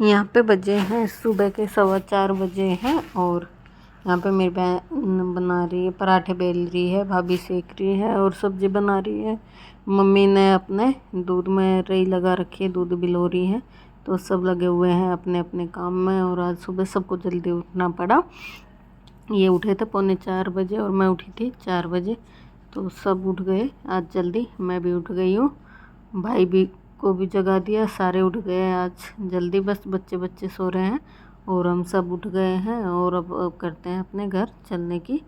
यहाँ पे बजे हैं सुबह के 4:15 बजे हैं और यहाँ पे मेरी बहन बना रही है, पराठे बेल रही है, भाभी सेक रही है और सब्जी बना रही है। मम्मी ने अपने दूध में रई लगा रखी है, दूध बिलो रही है। तो सब लगे हुए हैं अपने अपने काम में और आज सुबह सबको जल्दी उठना पड़ा। ये उठे थे 3:45 बजे और मैं उठी थी 4 बजे। तो सब उठ गए आज जल्दी, मैं भी उठ गई हूँ, भाई भी को भी जगा दिया, सारे उठ गए आज जल्दी। बस बच्चे सो रहे हैं और हम सब उठ गए हैं और अब करते हैं अपने घर चलने की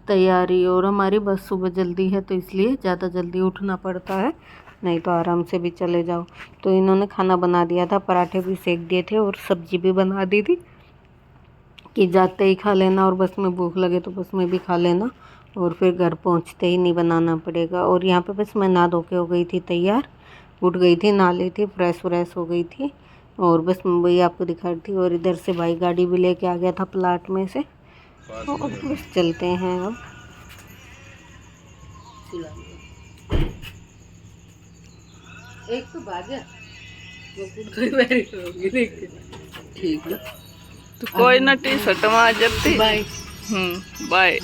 तैयारी। और हमारी बस सुबह जल्दी है तो इसलिए ज़्यादा जल्दी उठना पड़ता है, नहीं तो आराम से भी चले जाओ। तो इन्होंने खाना बना दिया था, पराठे भी सेक दिए थे और सब्जी भी बना दी थी कि जाते ही खा लेना और बस में भूख लगे तो बस में भी खा लेना और फिर घर पहुंचते ही नहीं बनाना पड़ेगा। और यहाँ पे बस मैं नहा धो के हो गई थी तैयार, उठ गई थी, नहा ली थी, फ्रेश व्रेश हो गई थी और बस मैं वही आपको दिखा रही थी। और इधर से भाई गाड़ी भी लेके आ गया था प्लाट में से और बस चलते हैं अब। एक तो बाजा ठीक है तो कोई ना टी शर्ट में जल्दी बाय बाय।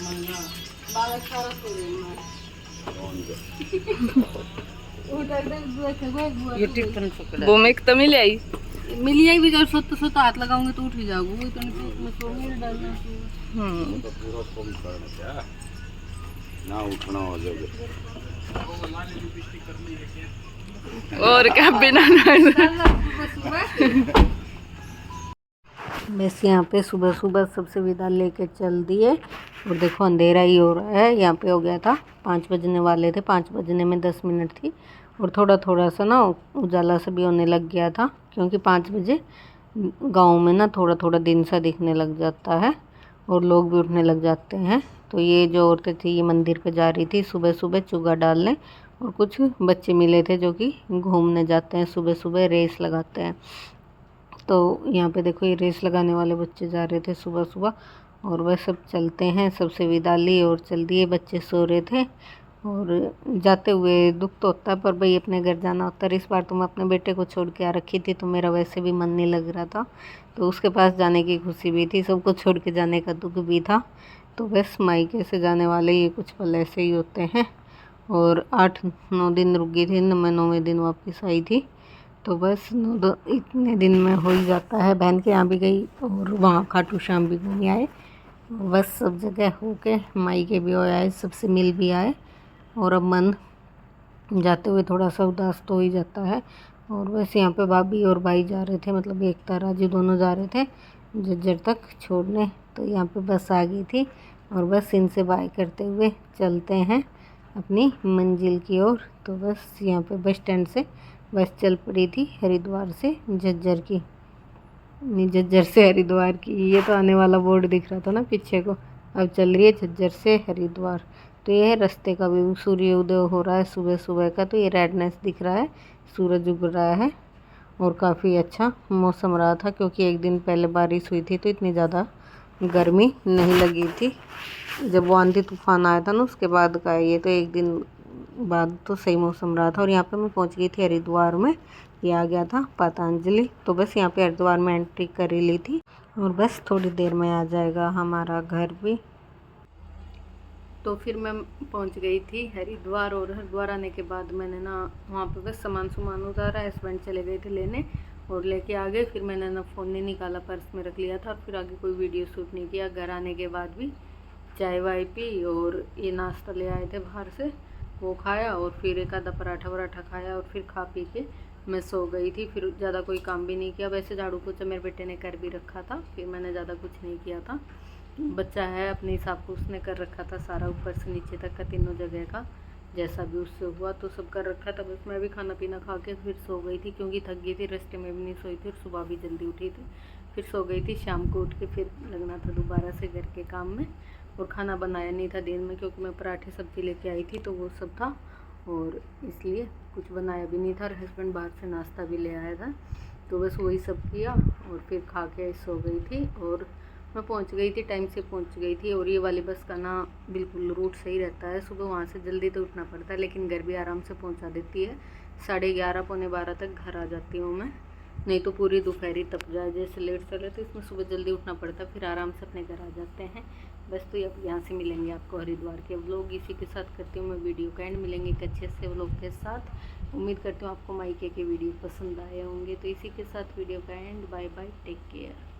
भूमिक तो मिल आई मिली आई भी जब सोते हाथ लगाऊंगे तो उठ ही जाओगे, वही तो नहीं मैं सोने नहीं डालना। ना उठना हो जाओगे और क्या बिना बस यहाँ पे सुबह सुबह सबसे विदा लेके चल दिए और देखो अंधेरा ही हो रहा है। यहाँ पे हो गया था 5 बजने वाले थे, 5 बजने में 10 मिनट थी और थोड़ा थोड़ा सा ना उजाला सा भी होने लग गया था, क्योंकि 5 बजे गांव में ना थोड़ा थोड़ा दिन सा दिखने लग जाता है और लोग भी उठने लग जाते हैं। तो ये जो औरतें थी ये मंदिर पे जा रही थी सुबह सुबह चुगा डालने और कुछ बच्चे मिले थे जो कि घूमने जाते हैं सुबह सुबह, रेस लगाते हैं। तो यहाँ पे देखो ये रेस लगाने वाले बच्चे जा रहे थे सुबह सुबह और वह सब चलते हैं, सबसे विदा ली और चल दिए। बच्चे सो रहे थे और जाते हुए दुख तो होता है पर भाई अपने घर जाना होता है। इस बार तो मैं अपने बेटे को छोड़ के आ रखी थी तो मेरा वैसे भी मन नहीं लग रहा था, तो उसके पास जाने की खुशी भी थी, सबको छोड़ के जाने का दुख भी था। तो बस मायके से जाने वाले ये कुछ पल ऐसे ही होते हैं। और 8-9 दिन रुक गई थी, मैं 9वें दिन वापस आई थी। तो बस इतने दिन में हो ही जाता है। बहन के यहाँ भी गई और वहाँ खाटू श्याम भी घूम आए, बस सब जगह होके मायके भी हो आए, सबसे मिल भी आए। और अब मन जाते हुए थोड़ा सा उदास तो हो ही जाता है। और बस यहाँ पे भाभी और भाई जा रहे थे, मतलब एकता राजू दोनों जा रहे थे जज्जर तक छोड़ने। तो यहाँ पे बस आ गई थी और बस इनसे बाय करते हुए चलते हैं अपनी मंजिल की ओर। तो बस यहाँ पे बस स्टैंड से बस चल पड़ी थी हरिद्वार से झज्जर की, नहीं झज्जर से हरिद्वार की। ये तो आने वाला बोर्ड दिख रहा था ना पीछे को, अब चल रही है झज्जर से हरिद्वार। तो ये है रास्ते का व्यू, सूर्य उदय हो रहा है सुबह सुबह का, तो ये रेडनेस दिख रहा है, सूरज उग रहा है और काफ़ी अच्छा मौसम रहा था, क्योंकि एक दिन पहले बारिश हुई थी तो इतनी ज़्यादा गर्मी नहीं लगी थी। जब वो आंधी तूफान आया था ना उसके बाद का ये, तो एक दिन बाद तो सही मौसम रहा था। और यहाँ पे मैं पहुँच गई थी हरिद्वार में, ये आ गया था पतंजलि। तो बस यहाँ पे हरिद्वार में एंट्री कर ही ली थी और बस थोड़ी देर में आ जाएगा हमारा घर भी। तो फिर मैं पहुंच गई थी हरिद्वार और हरिद्वार आने के बाद मैंने ना वहाँ पे बस सामान उतारा, हस्बैंड चले गए थे लेने और लेके आ गए। फिर मैंने ना फ़ोन नहीं निकाला, पर्स में रख लिया था और फिर आगे कोई वीडियो शूट नहीं किया। घर आने के बाद भी चाय वाय पी और ये नाश्ता ले आए थे बाहर से, वो खाया और फिर एक आधा पराठा वराठा खाया और फिर खा पी के मैं सो गई थी। फिर ज़्यादा कोई काम भी नहीं किया, वैसे झाड़ू पोछा मेरे बेटे ने कर भी रखा था, फिर मैंने ज़्यादा कुछ नहीं किया था। बच्चा है अपने हिसाब से उसने कर रखा था सारा, ऊपर से नीचे तक का तीनों जगह का, जैसा भी उससे हुआ तो सब कर रखा था। बस मैं भी खाना पीना खा के फिर सो गई थी, क्योंकि थक गई थी, रास्ते में भी नहीं सोई थी और सुबह भी जल्दी उठी थी, फिर सो गई थी। शाम को उठ के फिर लगना था दोबारा से घर के काम में। और खाना बनाया नहीं था दिन में, क्योंकि मैं पराठे सब्जी लेके आई थी तो वो सब था और इसलिए कुछ बनाया भी नहीं था। और हस्बैंड बाहर से नाश्ता भी ले आया था, तो बस वही सब किया और फिर खा के सो गई थी। और मैं पहुंच गई थी, टाइम से पहुंच गई थी। और ये वाली बस का ना बिल्कुल रूट सही रहता है, सुबह वहाँ से जल्दी तो उठना पड़ता है लेकिन घर भी आराम से पहुंचा देती है। 11:30 पौने 12 तक घर आ जाती हूँ मैं। नहीं तो पूरी दोपहरी तप जाए। जैसे लेट चले तो इसमें सुबह जल्दी उठना पड़ता, फिर आराम से अपने घर आ जाते हैं। बस तो अब यहाँ से मिलेंगे आपको हरिद्वार के व्लॉग। इसी के साथ करती हूँ मैं वीडियो का एंड। मिलेंगे एक अच्छे से व्लॉग के साथ। उम्मीद करती हूँ आपको मायके के वीडियो पसंद आए होंगे। तो इसी के साथ वीडियो का end. Bye bye, take care.